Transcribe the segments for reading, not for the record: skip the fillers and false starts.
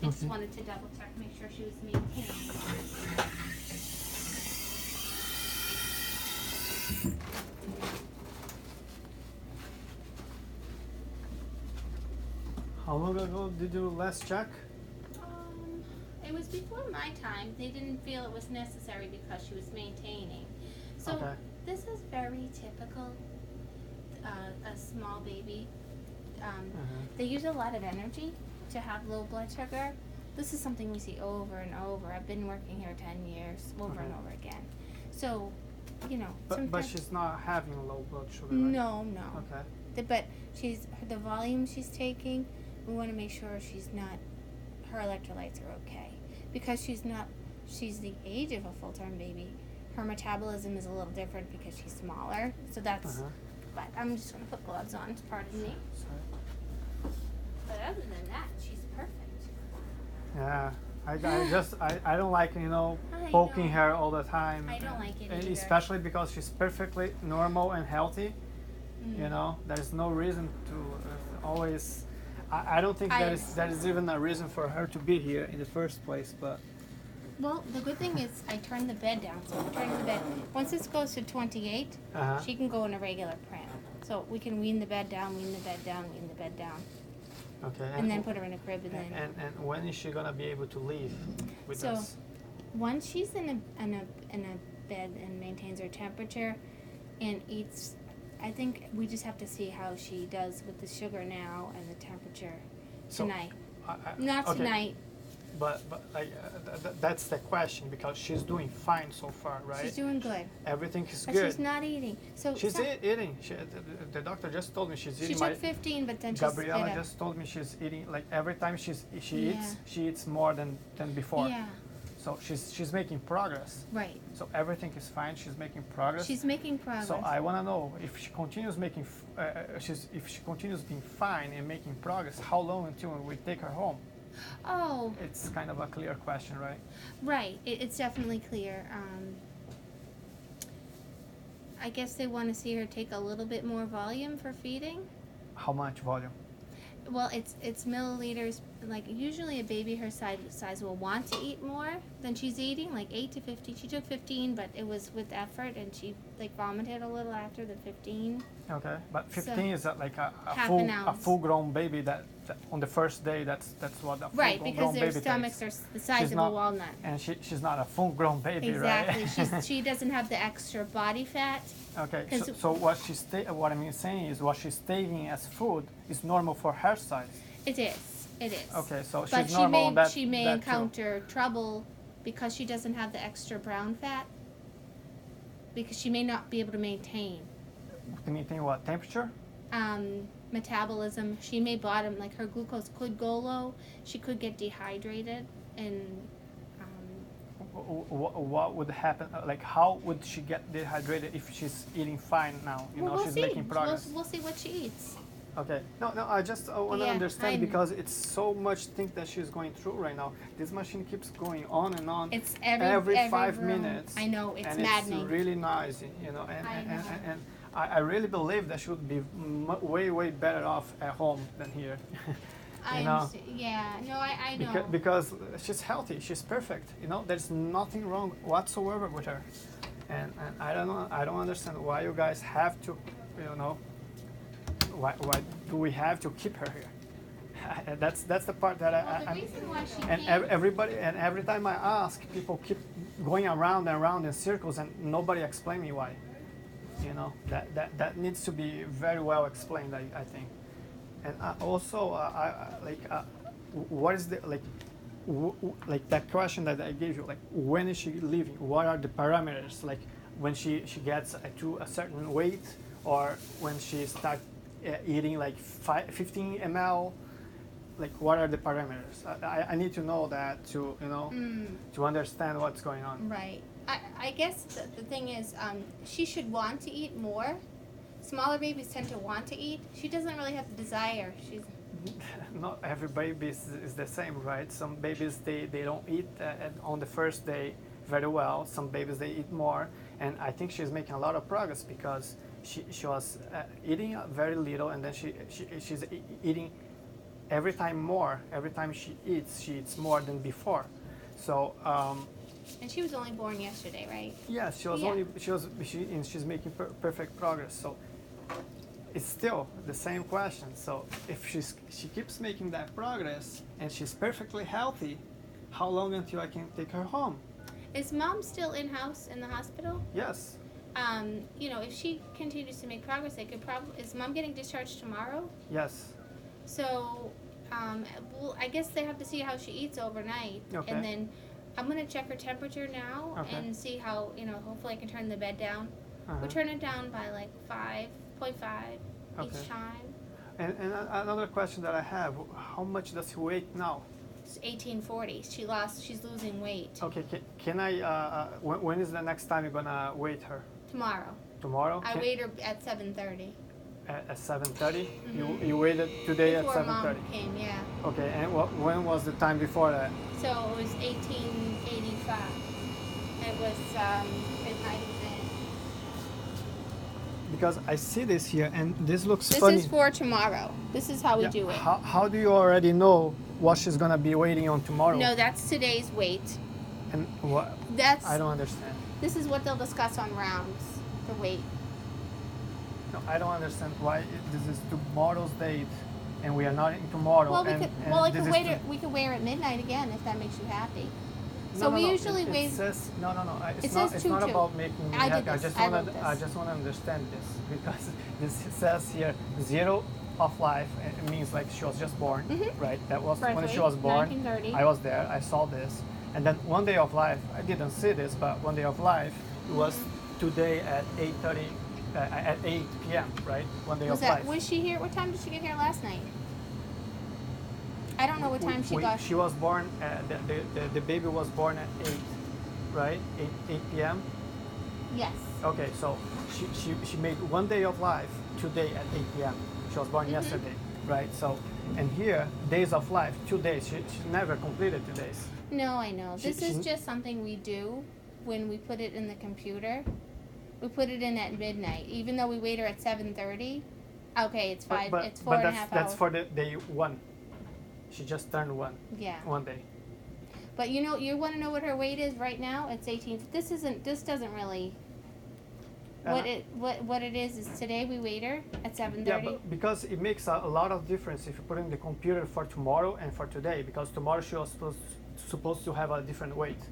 I just wanted to double check, make sure she was maintained. How long ago did you last check? It was before my time. They didn't feel it was necessary because she was maintaining. So Okay. this is very typical. A small baby. They use a lot of energy to have low blood sugar. This is something we see over and over. I've been working here 10 years, over and over again. So, you know. But she's not having low blood sugar, right? No. Okay. But the volume she's taking, we want to make sure her electrolytes are okay. Because she's the age of a full-term baby. Her metabolism is a little different because she's smaller. So that's, but I'm just going to put gloves on, pardon me. Sorry. But other than that, she's perfect. Yeah. I don't like, poking her all the time. I don't like it and either. especially because she's perfectly normal and healthy. There's no reason to always. I don't think that is even a reason for her to be here in the first place. But well, the good thing is I turned the bed down. So I'm turning the bed. Once this goes to 28, she can go in a regular pram. So we can wean the bed down, wean the bed down, wean the bed down. okay. And then put her in a crib and then. And when is she gonna be able to leave with us? Once she's in a bed and maintains her temperature and eats, I think we just have to see how she does with the sugar now and the temperature tonight. Not okay. tonight. But that's the question because she's doing fine so far, right? She's doing good. Everything is But good. she's not eating. So She's eating. The doctor just told me she's eating. She took 15, but then Gabriella just told me she's eating like every time she eats, she eats more than before. Yeah. So she's making progress. Right. So everything is fine. She's making progress. She's making progress. So I want to know if she continues if she continues being fine and making progress, how long until we take her home? Oh. It's kind of a clear question, right? Right. It's definitely clear. I guess they want to see her take a little bit more volume for feeding. How much volume? Well, it's milliliters. Like usually a baby her size will want to eat more than she's eating, like 8 to 15. She took 15, but it was with effort, and she like vomited a little after the 15. Okay, but 15 is like a full-grown baby that on the first day that's what a right, full-grown because their baby stomachs takes. are the size of a walnut. And she's not a full-grown baby, exactly. right? She doesn't have the extra body fat. Okay, so what I'm saying is what she's taking as food is normal for her size. It is. Okay, so but she's normal. She may encounter trouble because she doesn't have the extra brown fat. Because she may not be able to maintain. To maintain what temperature? Metabolism. She may bottom, like her glucose could go low. She could get dehydrated, and what would happen? Like, how would she get dehydrated if she's eating fine now? We'll she's see. making progress. We'll see what she eats. Okay. No. I just want to understand because it's so much thing that she's going through right now. This machine keeps going on and on. It's every 5 minutes. I know it's and maddening. It's really noisy, And I really believe that she would be way better off at home than here. I understand. Yeah. No, I know. Because she's healthy. She's perfect. There's nothing wrong whatsoever with her. And I don't know. I don't understand why you guys have to, Why do we have to keep her here? That's the part that the reason why she and every time I ask, people keep going around and around in circles, and nobody explain me why. That needs to be very well explained, I think. And also, what is the like that question that I gave you? Like, when is she leaving? What are the parameters? Like, when she gets to a certain weight, or when she starts eating like 15 ml, like what are the parameters? I need to know that to to understand what's going on. Right. I guess the thing is, she should want to eat more. Smaller babies tend to want to eat. She doesn't really have the desire. Not every baby is the same, right? Some babies they don't eat on the first day very well. Some babies they eat more, and I think she's making a lot of progress because she was eating very little, and then she's eating every time she eats more than before. So And she was only born yesterday, right? yeah, she's making perfect progress. So it's still the same question. So if she keeps making that progress and she's perfectly healthy, how long until I can take her home? Is mom still in-house in the hospital? Yes. If she continues to make progress, they could probably. Is mom getting discharged tomorrow? Yes. So, I guess they have to see how she eats overnight, Okay. and then I'm gonna check her temperature now Okay. and see how. Hopefully I can turn the bed down. We'll turn it down by like 5.5 each time. And another question that I have: how much does he weigh now? It's 1840. She's losing weight. Okay. Can I? When is the next time you're gonna weigh her? Tomorrow. Tomorrow. I weighed her at 7:30. At 7:30. You waited today Before at 7:30. mom came, yeah. Okay. And when was the time before that? So it was 1885. It was midnight then. Because I see this here, and this looks This funny. is for tomorrow. This is how we do it. How do you already know what she's gonna be waiting on tomorrow? No, that's today's weight. And what? That's. I don't understand. This is what they'll discuss on rounds. The weight. No, I don't understand why this is tomorrow's date, and we are not in tomorrow. Well, we this could wear at midnight again if that makes you happy. No, So no, we no. usually it weigh. says no. It It's says not. It's two, not two. about making me I did happy. this. I wrote this. just want to understand this because this says here 0 of life. It means like she was just born, right? That was Birth when she weight, was born. 1930. I was there. I saw this, and then one day of life. I didn't see this, but one day of life it was today at 8:30. At 8 p.m. Right? One day of life. Was she here? What time did she get here last night? I don't know what time she got. She was born. The baby was born at 8, right? 8 p.m. Yes. Okay, so she made one day of life today at 8 p.m. She was born yesterday, right? So, and here days of life, 2 days. She never completed 2 days. No, I know. This is just something we do when we put it in the computer. We put it in at midnight, even though we wait her at 7:30. Okay, it's five. It's 4.5 hours. That's for the day 1. She just turned 1. Yeah. 1 day. But you want to know what her weight is right now? It's 18. This doesn't really. What it is today we weighed her at 7:30. Yeah, but because it makes a lot of difference if you put in the computer for tomorrow and for today, because tomorrow she was supposed to have a different weight.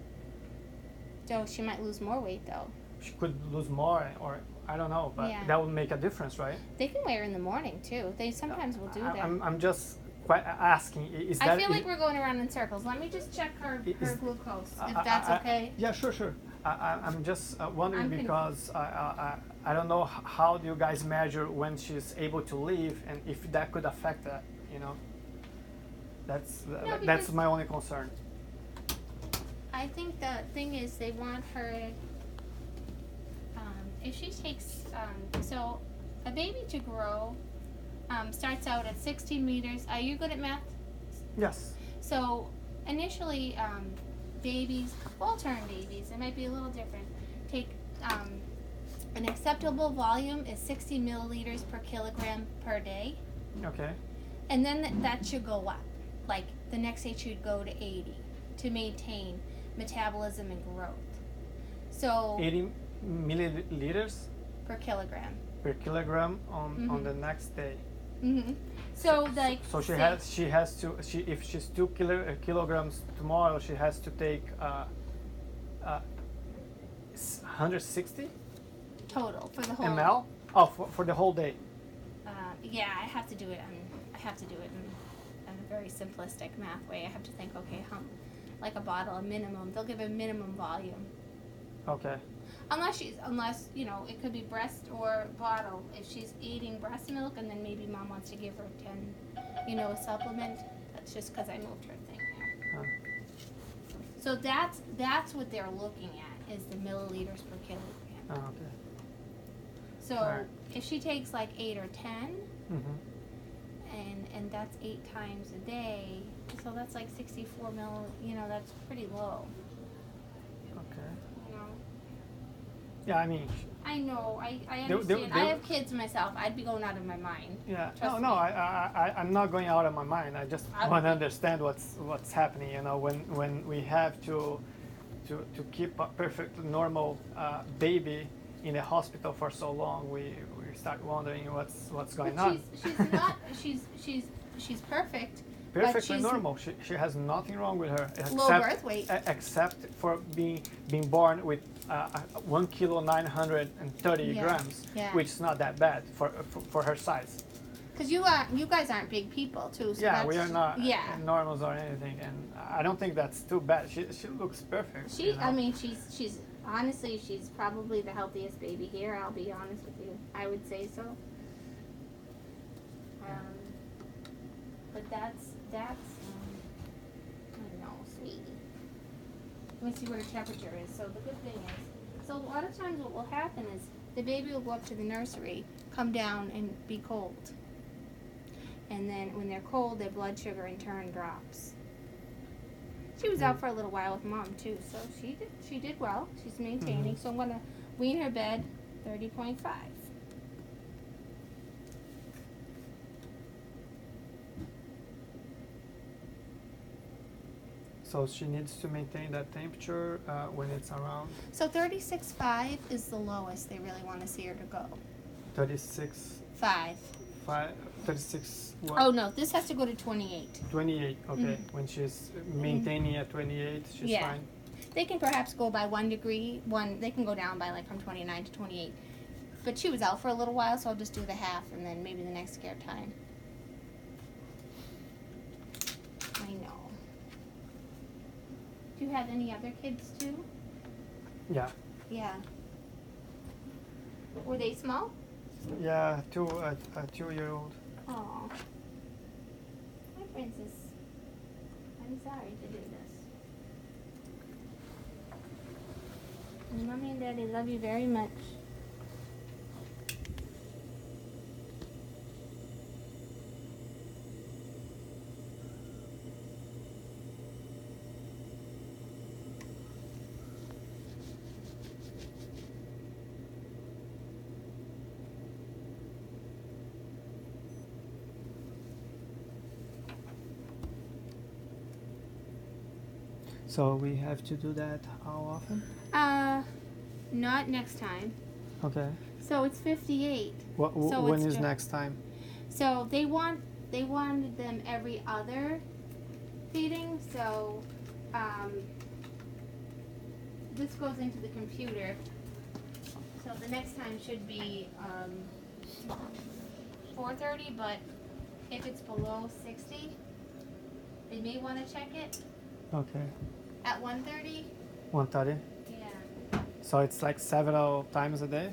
So she might lose more weight though. She could lose more, or I don't know, but Yeah. that would make a difference, right? They can wear her in the morning too. They sometimes will do that. I'm just quite asking. Is that? I feel like we're going around in circles. Let me just check her glucose, if that's okay. Yeah, sure. I'm just wondering I'm because I don't know how do you guys measure when she's able to leave, and if that could affect that, That's because my only concern. I think the thing is they want her. If she takes so a baby to grow starts out at 16 meters. Are you good at math? Yes. So initially, babies, full-term babies, it might be a little different. Take an acceptable volume is 60 milliliters per kilogram per day, Okay. and then that should go up. Like the next stage should go to 80 to maintain metabolism and growth. So 80 milliliters per kilogram. per kilogram on the next day. Mm-hmm. So like. So if she's 2 kilograms tomorrow, she has to take 160 Total for the whole. ml. Oh, for the whole day. Yeah, I have to do it in a very simplistic math way. I have to think, okay, like a bottle, a minimum. They'll give a minimum volume. Okay. Unless it could be breast or bottle. If she's eating breast milk and then maybe mom wants to give her 10, a supplement. That's just because I moved her thing there. So that's what they're looking at is the milliliters per kilogram. Okay. So Alright. if she takes like 8 or 10, Mm-hmm. and that's 8 times a day, so that's like 64 mil. That's pretty low. Okay. Yeah, I mean, I know. I They- understand. they- I have kids myself. I'd be going out of my mind. yeah. Trust No, me. I'm not going out of my mind. I just I want to would- understand what's happening. You know, when we have to keep a perfect normal baby in the hospital for so long, we start wondering what's going But on. she's not. She's perfect. but Perfectly she's normal. She has nothing wrong with her low birth weight. except for being born with 1 kilo 930 Yeah, grams, yeah. which is not that bad for her size. Because you guys aren't big people too. So Yeah, we that's- are not Yeah. normals or anything, and I don't think that's too bad. She looks perfect. She. you know? I mean, she's honestly she's probably the healthiest baby here. I'll be honest with you. I would say so. But that's I don't know, sweetie. Let me see what her temperature is. So the good thing is, so a lot of times what will happen is the baby will go up to the nursery, come down and be cold. And then when they're cold, their blood sugar in turn drops. She was out for a little while with mom too, so she did well. She's maintaining. So I'm gonna wean her bed 30.5. So she needs to maintain that temperature when it's around So 36.5 is the lowest they really want to see her to go. 36, 5. 36, what? Oh no, this has to go to 28. 28, okay. When she's maintaining at 28, she's Yeah. fine. They can perhaps go by 1 degree. They can go down by like from 29 to 28. But she was out for a little while, so I'll just do the half and then maybe the next care time. I know. Do you have any other kids too? Yeah. Yeah. Were they small? Yeah, a 2-year-old. Oh. Hi, Princess. I'm sorry to do this. And Mommy and Daddy love you very much. So we have to do that how often? Not next time. Okay. So it's 58. So When it's is ju- next time? So they wanted them every other feeding. So this goes into the computer. So the next time should be 4:30. But if it's below 60, they may want to check it Okay. at 1:30. 1:30. Yeah. So it's like several times a day?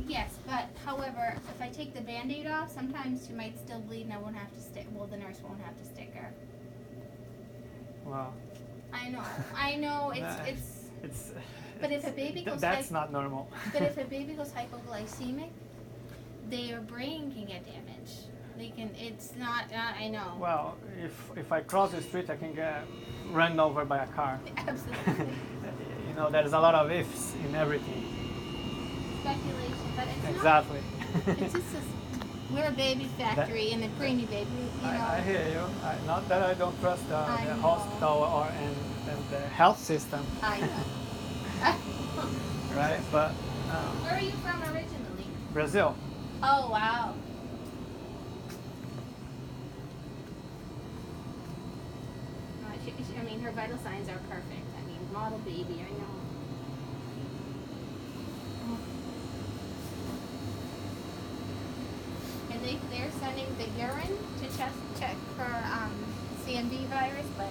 Yes, but however, if I take the Band-Aid off, sometimes she might still bleed and I won't have to stick, well, the nurse won't have to stick her. Wow. I know, It's But if a baby goes that's not normal. but if a baby goes hypoglycemic, their brain can get damaged. It's not, I know. Well, if I cross the street, I can get run over by a car. Absolutely. You know, there's a lot of ifs in everything. Speculation, but it's Exactly. not, it's just, we're a baby factory and a preemie baby, you know. I hear you. Not that I don't trust the I know. hospital and the health system, I know. right? But Where are you from originally? Brazil. Oh, wow. I mean, her vital signs are perfect. I mean, model baby, I know. And they're sending the urine to check for CMV virus, but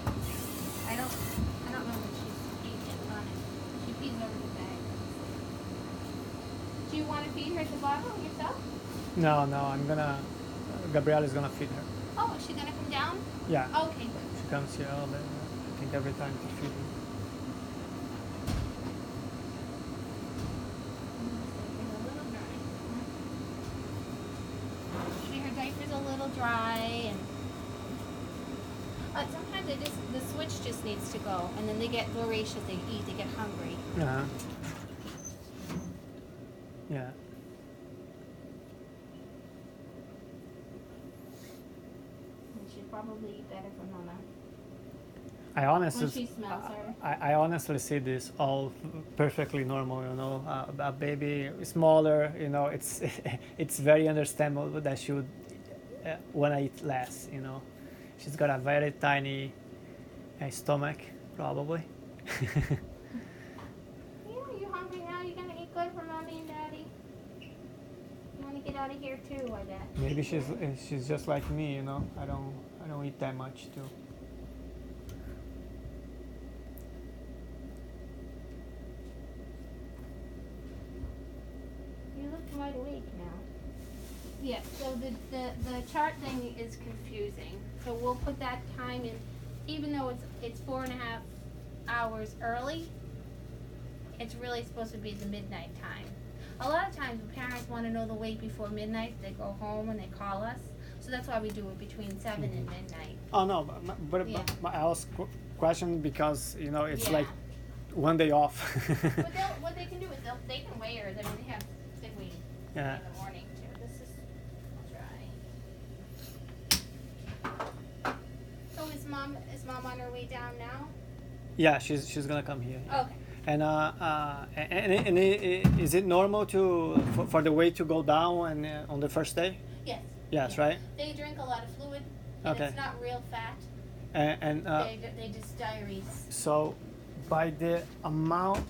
I don't know that she's peed yet on it. She pees over the bag. Do you want to feed her the bottle yourself? No, Gabrielle is gonna feed her. Oh, is she gonna come down? Yeah. Okay, good. She comes here all day. I think every time to feed her. Her diaper's a little dry, and Sometimes the switch just needs to go, and then they get voracious. They eat. They get hungry. Uh-huh. Yeah. And she'd probably eat better from Mama I honestly, when she smells her. I honestly see this all perfectly normal. You know, a baby smaller. You know, it's it's very understandable that she would want to eat less. You know, she's got a very tiny stomach, probably. You hungry now? You gonna eat good for Mommy and Daddy? You wanna get out of here too, I bet. Maybe she's just like me. You know, I don't eat that much too. You look wide awake now. Yeah, so the chart thing is confusing. So we'll put that time in, even though it's 4.5 hours early, it's really supposed to be the midnight time. A lot of times when parents want to know the weight before midnight, they go home and they call us. So that's why we do it between 7 and midnight. Oh no, but Yeah. I asked question because you know it's Yeah. like one day off. What they can do is they can weigh her. I mean, they have sick weight Yeah. in the morning too. This is, I'll try. So is mom on her way down now? Yeah, she's gonna come here. Yeah. Okay. And is it normal for the weight to go down and on the first day? Yes. Yes, Yeah. right. They drink a lot of fluid, and Okay. it's not real fat. And They just diaries. so by the amount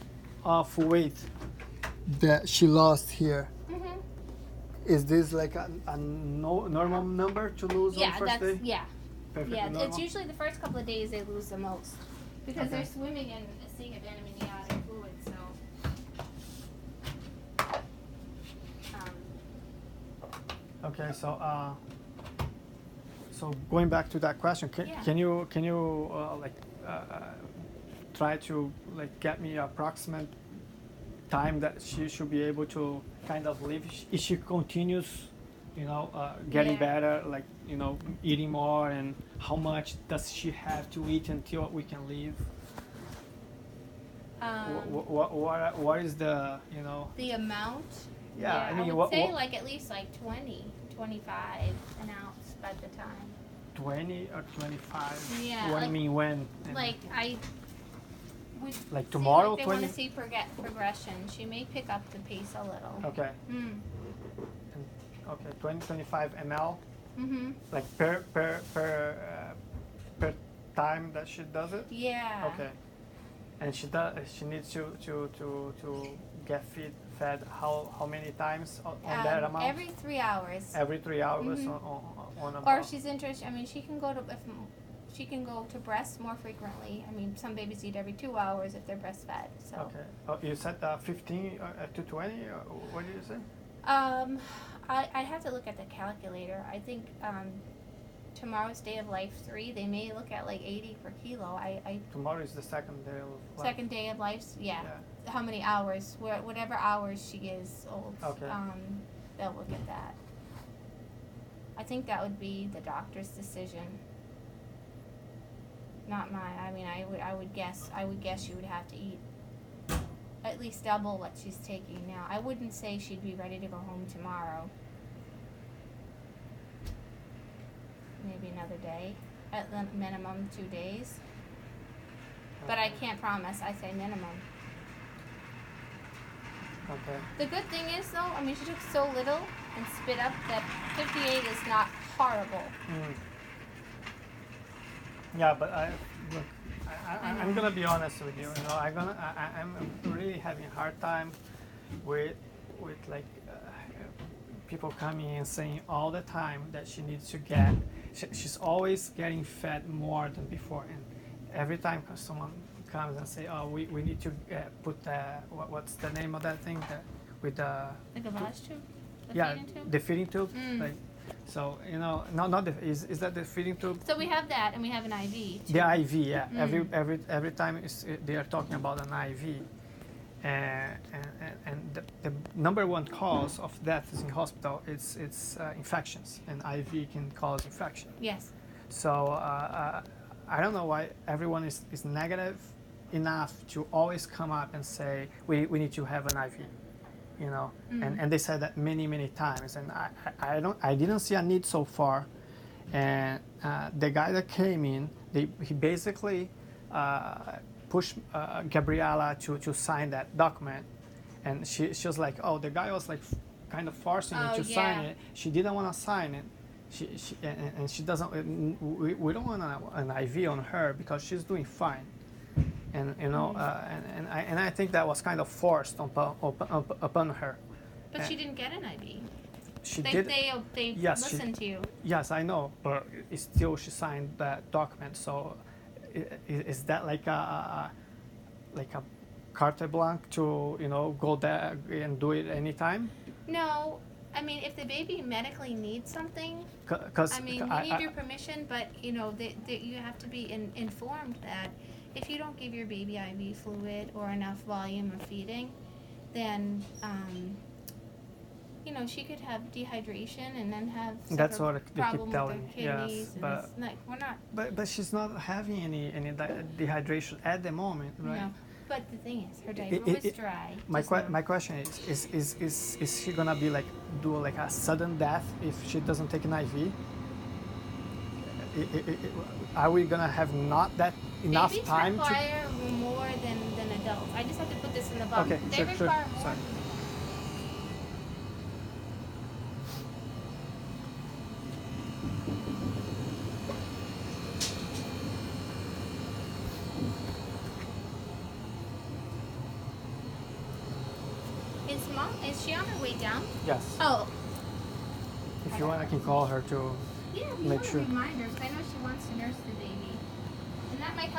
of weight that she lost here, Mhm. is this like a normal number to lose on Yeah, the first that's day? yeah. Perfectly Yeah, normal? it's usually the first couple of days they lose the most because Okay. they're swimming in a sea of amniotic fluid. So, Okay, so going back to that question, Yeah. can you try to like get me approximate time that she should be able to kind of live if she continues, you know, getting Yeah. better, like you know, eating more, and how much does she have to eat until we can leave? What is the you know? the amount. Yeah, I mean, would what- say what- like at least like 20, 25 an ounce by the time. 20 or 25? Yeah, What do like- you mean when? And- Like I would Like see, tomorrow, like they want 20? to see progression. She may pick up the pace a little. Okay. Mm. Okay, 25 ml, Mhm. like per time that she does it. Yeah. Okay, and she needs to get fed how many times on that amount? Every 3 hours. Every 3 hours Mhm. on a Or if she's interested, I mean, she can go to breast more frequently. I mean, some babies eat every 2 hours if they're breastfed. So. Okay. Oh, you said 15 to 20. Or what did you say? I have to look at the calculator. I think tomorrow's day of life 3. They may look at like 80 per kilo. Tomorrow is the second day of life. Second day of life. Yeah. How many hours? Whatever hours she is old. Okay. They'll look at that. I think that would be the doctor's decision. Not mine. I mean, I would guess she would have to eat at least double what she's taking now. I wouldn't say she'd be ready to go home tomorrow. Maybe another day. At the minimum 2 days. But I can't promise. I say minimum. Okay. The good thing is though, I mean, she took so little and spit up that 58 is not horrible. Mm. Yeah, but I'm gonna be honest with you. You know, I'm really having a hard time with like people coming and saying all the time that she needs to get. She's always getting fed more than before, and every time someone comes and say, "Oh, we need to put what's the name of that thing with the Like a latch tube? The yeah feeding tube? the feeding tube." Mm. Like, so you know, not the is that the feeding tube? So we have that and we have an IV too. The IV, yeah. Mm. Every time they are talking about an IV, and the number one cause of deaths in hospital it's infections, and IV can cause infection. Yes. So I don't know why everyone is negative enough to always come up and say we need to have an IV, you know, and they said that many times, and I didn't see a need so far, and the guy that came in, he basically pushed Gabriella to sign that document, and she was like, oh, the guy was like kind of forcing me to sign it. She didn't want to sign it. And she doesn't. We don't want an IV on her because she's doing fine, and you know, and I think that was kind of forced upon her. But she didn't get an IV. She They did. they Yes, listened to you. Yes, I know, but still she signed that document. So, is that like a carte blanche to, you know, go there and do it anytime? No, I mean, if the baby medically needs something, Because I mean, you need your permission, but you know, you have to be informed that if you don't give your baby IV fluid or enough volume of feeding, then you know, she could have dehydration and then have that's what they problem keep telling with me. her kidneys. Yes, And but it's like we're not. but she's not having any dehydration at the moment, right? No, but the thing is, her diaper was dry. My question is she gonna be like do like a sudden death if she doesn't take an IV? Are we gonna have not that enough Babies time require more than adults. I just have to put this in the box. Okay, They sure. require more. Sorry. Is she on her way down? Yes. Oh. If you want, I can call her to Yeah, make we sure. have a reminder because I know she wants to nurse the baby. And that might help.